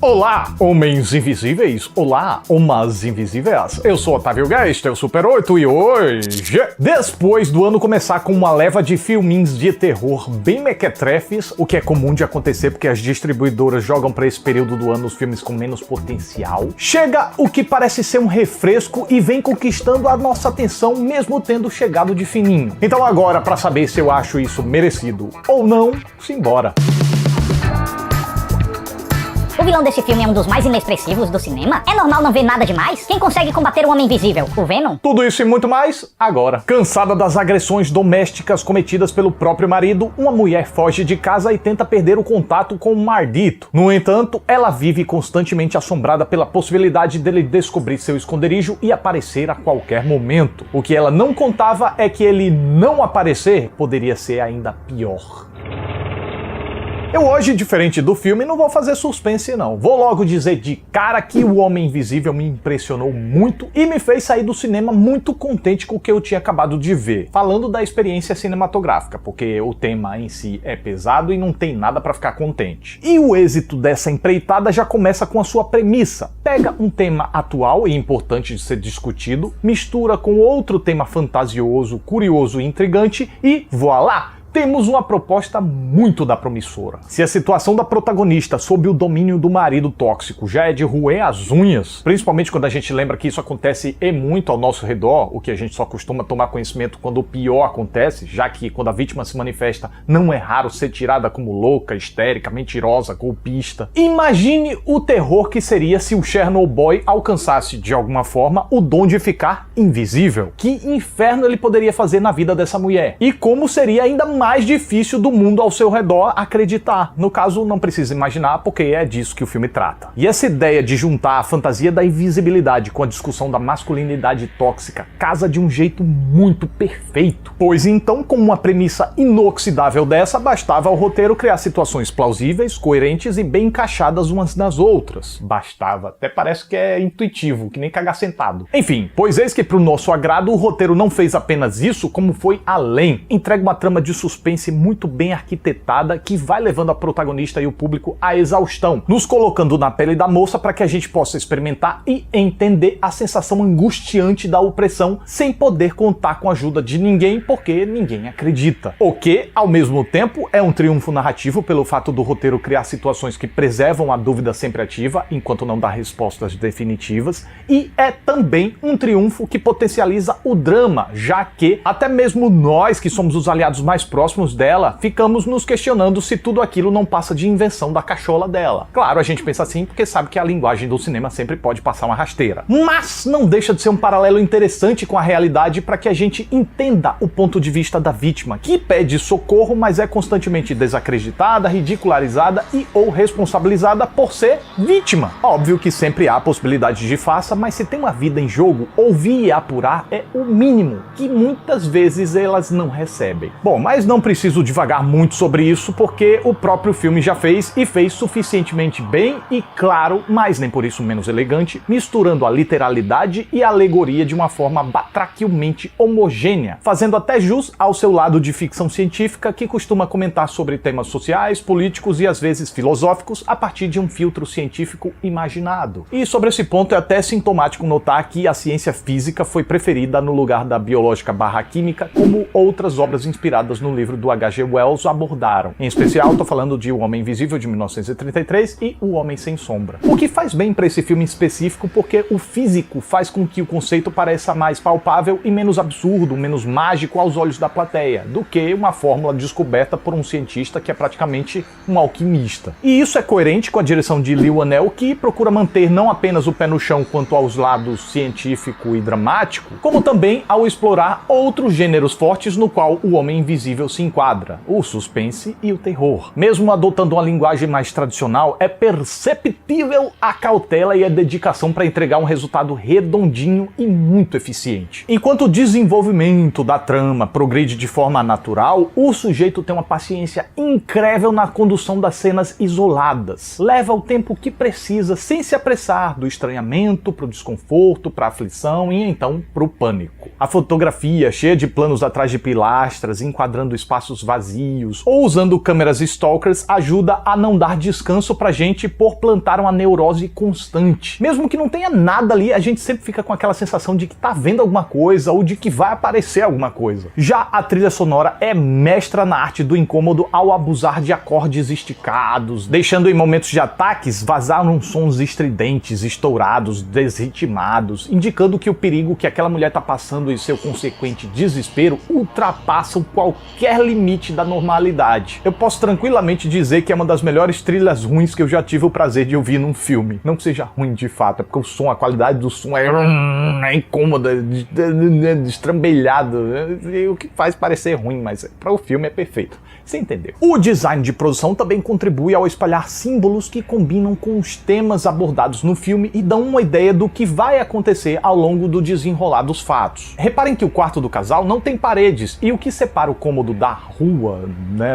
Olá, homens invisíveis! Olá, almas invisíveis! Eu sou Otávio Guest, eu Super 8 e hoje, depois do ano começar com uma leva de filminhos de terror bem mequetrefes, o que é comum de acontecer porque as distribuidoras jogam para esse período do ano os filmes com menos potencial, chega o que parece ser um refresco e vem conquistando a nossa atenção mesmo tendo chegado de fininho. Então agora, para saber se eu acho isso merecido ou não, simbora! O vilão desse filme é um dos mais inexpressivos do cinema? É normal não ver nada demais? Quem consegue combater o Homem Invisível? O Venom? Tudo isso e muito mais, agora. Cansada das agressões domésticas cometidas pelo próprio marido, uma mulher foge de casa e tenta perder o contato com o mardito. No entanto, ela vive constantemente assombrada pela possibilidade dele descobrir seu esconderijo e aparecer a qualquer momento. O que ela não contava é que ele não aparecer poderia ser ainda pior. Eu hoje, diferente do filme, não vou fazer suspense não. Vou logo dizer de cara que o Homem Invisível me impressionou muito e me fez sair do cinema muito contente com o que eu tinha acabado de ver. Falando da experiência cinematográfica, porque o tema em si é pesado e não tem nada pra ficar contente. E o êxito dessa empreitada já começa com a sua premissa. Pega um tema atual e importante de ser discutido, mistura com outro tema fantasioso, curioso e intrigante e voilá! Temos uma proposta muito da promissora. Se a situação da protagonista sob o domínio do marido tóxico já é de roer as unhas, principalmente quando a gente lembra que isso acontece e muito ao nosso redor, o que a gente só costuma tomar conhecimento quando o pior acontece, já que quando a vítima se manifesta não é raro ser tirada como louca, histérica, mentirosa, golpista. Imagine o terror que seria se o Chernobyl alcançasse de alguma forma o dom de ficar invisível. Que inferno ele poderia fazer na vida dessa mulher? E como seria ainda mais difícil do mundo ao seu redor acreditar. No caso, não precisa imaginar, porque é disso que o filme trata. E essa ideia de juntar a fantasia da invisibilidade com a discussão da masculinidade tóxica casa de um jeito muito perfeito. Pois então, com uma premissa inoxidável dessa, bastava ao roteiro criar situações plausíveis, coerentes e bem encaixadas umas nas outras. Bastava. Até parece que é intuitivo, que nem cagar sentado. Enfim, pois eis que pro nosso agrado o roteiro não fez apenas isso, como foi além. Entrega uma trama de suspense muito bem arquitetada que vai levando a protagonista e o público à exaustão, nos colocando na pele da moça para que a gente possa experimentar e entender a sensação angustiante da opressão sem poder contar com a ajuda de ninguém porque ninguém acredita. O que, ao mesmo tempo, é um triunfo narrativo pelo fato do roteiro criar situações que preservam a dúvida sempre ativa enquanto não dá respostas definitivas, e é também um triunfo que potencializa o drama, já que até mesmo nós que somos os aliados mais próximos dela, ficamos nos questionando se tudo aquilo não passa de invenção da cachola dela. Claro, a gente pensa assim porque sabe que a linguagem do cinema sempre pode passar uma rasteira. Mas não deixa de ser um paralelo interessante com a realidade para que a gente entenda o ponto de vista da vítima, que pede socorro, mas é constantemente desacreditada, ridicularizada e ou responsabilizada por ser vítima. Óbvio que sempre há possibilidade de farsa, mas se tem uma vida em jogo, ouvir e apurar é o mínimo, que muitas vezes elas não recebem. Bom, mas não preciso divagar muito sobre isso porque o próprio filme já fez e fez suficientemente bem e claro, mas nem por isso menos elegante, misturando a literalidade e a alegoria de uma forma batraquilmente homogênea, fazendo até jus ao seu lado de ficção científica que costuma comentar sobre temas sociais, políticos e às vezes filosóficos a partir de um filtro científico imaginado. E sobre esse ponto é até sintomático notar que a ciência física foi preferida no lugar da biológica barra química, como outras obras inspiradas no livro do H.G. Wells abordaram. Em especial, tô falando de O Homem Invisível, de 1933, e O Homem Sem Sombra. O que faz bem para esse filme específico porque o físico faz com que o conceito pareça mais palpável e menos absurdo, menos mágico aos olhos da plateia, do que uma fórmula descoberta por um cientista que é praticamente um alquimista. E isso é coerente com a direção de Leigh Whannell, que procura manter não apenas o pé no chão quanto aos lados científico e dramático, como também ao explorar outros gêneros fortes no qual o Homem Invisível se enquadra, o suspense e o terror. Mesmo adotando uma linguagem mais tradicional, é perceptível a cautela e a dedicação para entregar um resultado redondinho e muito eficiente. Enquanto o desenvolvimento da trama progride de forma natural, o sujeito tem uma paciência incrível na condução das cenas isoladas. Leva o tempo que precisa sem se apressar, do estranhamento pro desconforto, pra aflição e então pro pânico. A fotografia, cheia de planos atrás de pilastras, enquadrando explorando espaços vazios ou usando câmeras stalkers ajuda a não dar descanso pra gente por plantar uma neurose constante. Mesmo que não tenha nada ali, a gente sempre fica com aquela sensação de que tá vendo alguma coisa ou de que vai aparecer alguma coisa. Já a trilha sonora é mestra na arte do incômodo ao abusar de acordes esticados, deixando em momentos de ataques vazar uns sons estridentes, estourados, desritmados, indicando que o perigo que aquela mulher tá passando e seu consequente desespero ultrapassam qualquer limite da normalidade. Eu posso tranquilamente dizer que é uma das melhores trilhas ruins que eu já tive o prazer de ouvir num filme. Não que seja ruim de fato, é porque o som, a qualidade do som é incômoda, destrambelhado, o que faz parecer ruim, mas para o filme é perfeito. Você entendeu? O design de produção também contribui ao espalhar símbolos que combinam com os temas abordados no filme e dão uma ideia do que vai acontecer ao longo do desenrolar dos fatos. Reparem que o quarto do casal não tem paredes e o que separa o cômodo da rua,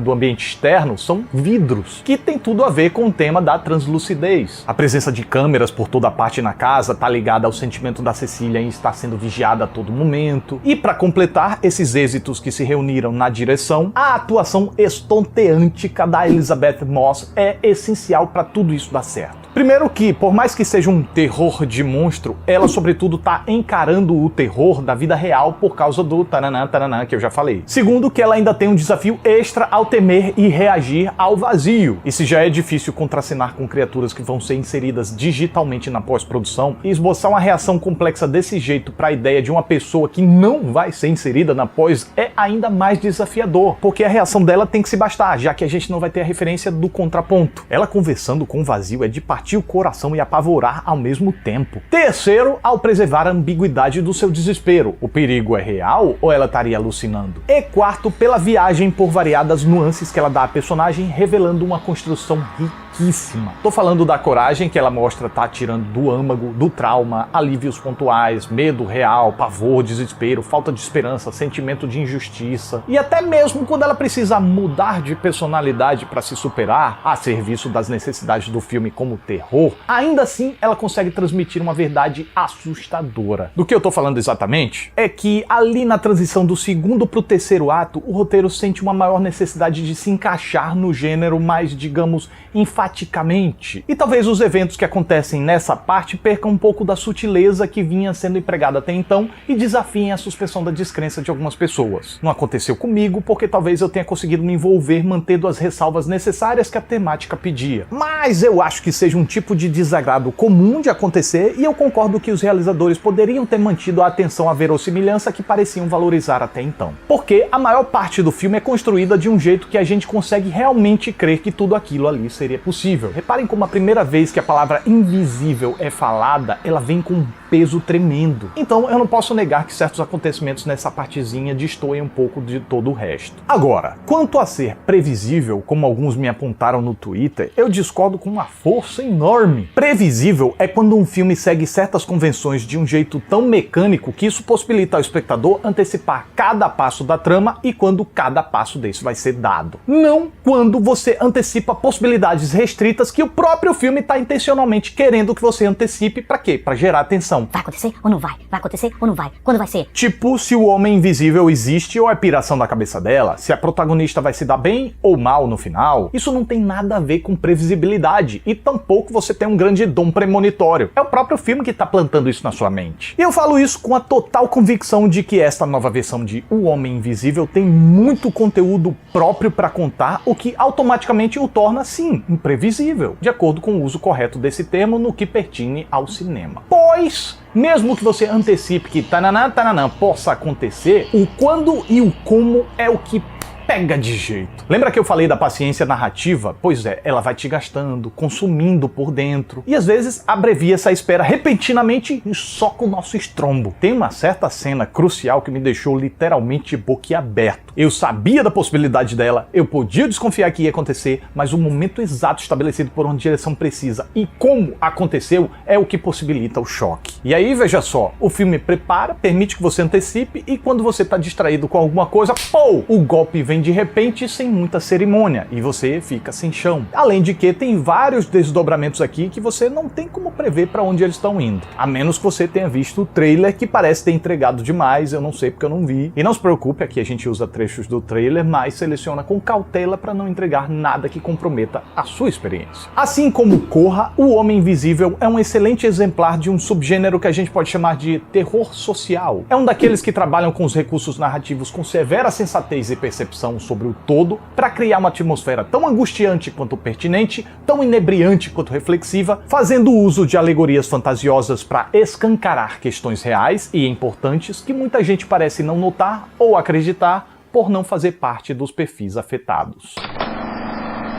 do ambiente externo, são vidros, que tem tudo a ver com o tema da translucidez. A presença de câmeras por toda parte na casa tá ligada ao sentimento da Cecília em estar sendo vigiada a todo momento. E para completar esses êxitos que se reuniram na direção, a atuação estonteante da Elisabeth Moss é essencial para tudo isso dar certo. Primeiro que, por mais que seja um terror de monstro, ela sobretudo tá encarando o terror da vida real por causa do taranã, taranã que eu já falei. Segundo que ela ainda tem um desafio extra ao temer e reagir ao vazio. E se já é difícil contracenar com criaturas que vão ser inseridas digitalmente na pós-produção, e esboçar uma reação complexa desse jeito para a ideia de uma pessoa que não vai ser inserida na pós é ainda mais desafiador, porque a reação dela tem que se bastar, já que a gente não vai ter a referência do contraponto. Ela conversando com o vazio é de partir o coração e apavorar ao mesmo tempo. Terceiro, ao preservar a ambiguidade do seu desespero. O perigo é real ou ela estaria alucinando? E quarto, pela viagem por variadas nuances que ela dá à personagem, revelando uma construção riquíssima. Tô falando da coragem que ela mostra tá tirando do âmago, do trauma, alívios pontuais, medo real, pavor, desespero, falta de esperança, sentimento de injustiça. E até mesmo quando ela precisa mudar de personalidade para se superar, a serviço das necessidades do filme como terror, ainda assim ela consegue transmitir uma verdade assustadora. Do que eu tô falando exatamente é que ali na transição do segundo pro terceiro ato, o roteiro sente uma maior necessidade de se encaixar no gênero mais, digamos, enfaticamente. E talvez os eventos que acontecem nessa parte percam um pouco da sutileza que vinha sendo empregada até então e desafiem a suspensão da descrença de algumas pessoas. Não aconteceu comigo porque talvez eu tenha conseguido me envolver mantendo as ressalvas necessárias que a temática pedia. Mas eu acho que seja um tipo de desagrado comum de acontecer e eu concordo que os realizadores poderiam ter mantido a atenção à verossimilhança que pareciam valorizar até então. Porque a maior parte do filme é construída de um jeito que a gente consegue realmente crer que tudo aquilo ali seria possível. Reparem como a primeira vez que a palavra invisível é falada, ela vem com um peso tremendo. Então eu não posso negar que certos acontecimentos nessa partezinha destoem um pouco de todo o resto. Agora, quanto a ser previsível, como alguns me apontaram no Twitter, eu discordo com uma força enorme. Previsível é quando um filme segue certas convenções de um jeito tão mecânico que isso possibilita ao espectador antecipar cada passo da trama e quando cada passo desse vai ser dado. Não quando você antecipa possibilidades restritas que o próprio filme está intencionalmente querendo que você antecipe. Pra quê? Pra gerar atenção. Vai acontecer ou não vai? Vai acontecer ou não vai? Quando vai ser? Tipo, se o homem invisível existe ou é piração da cabeça dela, se a protagonista vai se dar bem ou mal no final, isso não tem nada a ver com previsibilidade e tampouco você tem um grande dom premonitório. É o próprio filme que tá plantando isso na sua mente. E eu falo isso com a total convicção de que esta nova versão de O Homem Invisível tem muito conteúdo próprio pra contar, o que automaticamente o torna, sim, imprevisível, de acordo com o uso correto desse termo no que pertine ao cinema. Pois, mesmo que você antecipe que tananã, tananã possa acontecer, o quando e o como é o que pega de jeito. Lembra que eu falei da paciência narrativa? Pois é, ela vai te gastando, consumindo por dentro, e às vezes abrevia essa espera repentinamente e soca o nosso estrombo. Tem uma certa cena crucial que me deixou literalmente boquiaberto. Eu sabia da possibilidade dela, eu podia desconfiar que ia acontecer, mas o momento exato estabelecido por uma direção precisa e como aconteceu é o que possibilita o choque. E aí, veja só, o filme prepara, permite que você antecipe e quando você tá distraído com alguma coisa, pô, o golpe vem vem de repente sem muita cerimônia e você fica sem chão. Além de que tem vários desdobramentos aqui que você não tem como prever para onde eles estão indo. A menos que você tenha visto o trailer, que parece ter entregado demais, eu não sei porque eu não vi. E não se preocupe, aqui a gente usa trechos do trailer, mas seleciona com cautela para não entregar nada que comprometa a sua experiência. Assim como Corra, O Homem Invisível é um excelente exemplar de um subgênero que a gente pode chamar de terror social. É um daqueles que trabalham com os recursos narrativos com severa sensatez e percepção sobre o todo para criar uma atmosfera tão angustiante quanto pertinente, tão inebriante quanto reflexiva, fazendo uso de alegorias fantasiosas para escancarar questões reais e importantes que muita gente parece não notar ou acreditar por não fazer parte dos perfis afetados.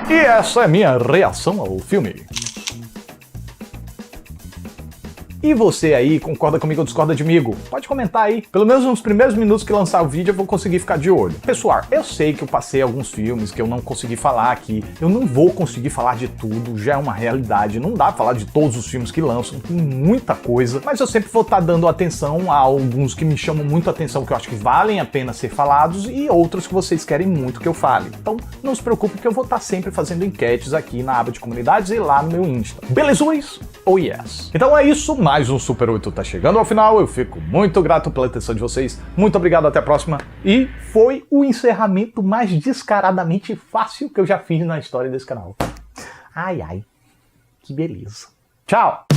E essa é minha reação ao filme. E você aí, concorda comigo ou discorda de mim? Pode comentar aí. Pelo menos nos primeiros minutos que lançar o vídeo eu vou conseguir ficar de olho. Pessoal, eu sei que eu passei alguns filmes que eu não consegui falar aqui. Eu não vou conseguir falar de tudo, já é uma realidade. Não dá pra falar de todos os filmes que lançam, tem muita coisa. Mas eu sempre vou estar dando atenção a alguns que me chamam muito a atenção, que eu acho que valem a pena ser falados, e outros que vocês querem muito que eu fale. Então não se preocupe que eu vou estar sempre fazendo enquetes aqui na aba de comunidades e lá no meu Insta. Belezuis? Oh yes! Então é isso, mais um Super 8 tá chegando ao final, eu fico muito grato pela atenção de vocês, muito obrigado, até a próxima, e foi o encerramento mais descaradamente fácil que eu já fiz na história desse canal. Ai ai, que beleza. Tchau!